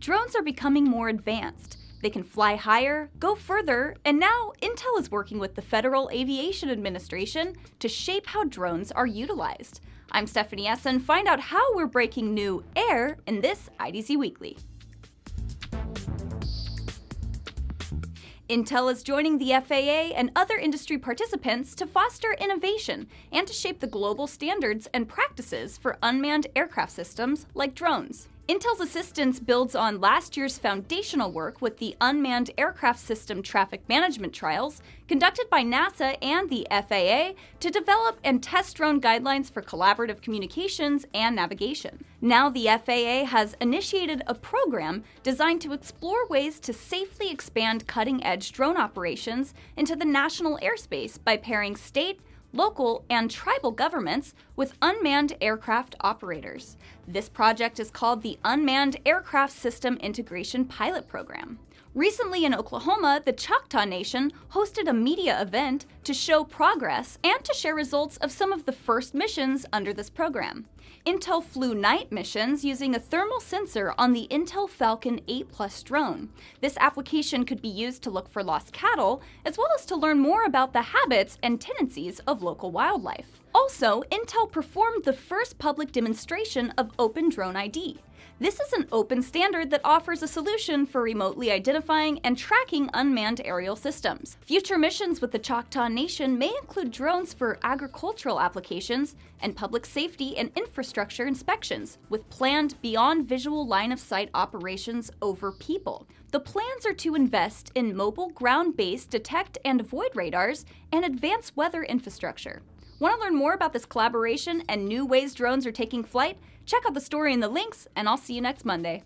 Drones are becoming more advanced. They can fly higher, go further, and now Intel is working with the Federal Aviation Administration to shape how drones are utilized. I'm Stephanie Essen. Find out how we're breaking new air in this IDZ Weekly. Intel is joining the FAA and other industry participants to foster innovation and to shape the global standards and practices for unmanned aircraft systems like drones. Intel's assistance builds on last year's foundational work with the Unmanned Aircraft System Traffic Management Trials conducted by NASA and the FAA to develop and test drone guidelines for collaborative communications and navigation. Now the FAA has initiated a program designed to explore ways to safely expand cutting-edge drone operations into the national airspace by pairing state, local, and tribal governments with unmanned aircraft operators. This project is called the Unmanned Aircraft System Integration Pilot Program. Recently in Oklahoma, the Choctaw Nation hosted a media event to show progress and to share results of some of the first missions under this program. Intel flew night missions using a thermal sensor on the Intel Falcon 8 Plus drone. This application could be used to look for lost cattle, as well as to learn more about the habits and tendencies of local wildlife. Also, Intel performed the first public demonstration of Open Drone ID. This is an open standard that offers a solution for remotely identifying and tracking unmanned aerial systems. Future missions with the Choctaw Nation may include drones for agricultural applications and public safety and infrastructure inspections, with planned beyond visual line-of-sight operations over people. The plans are to invest in mobile ground-based detect and avoid radars and advanced weather infrastructure. Want to learn more about this collaboration and new ways drones are taking flight? Check out the story in the links, and I'll see you next Monday.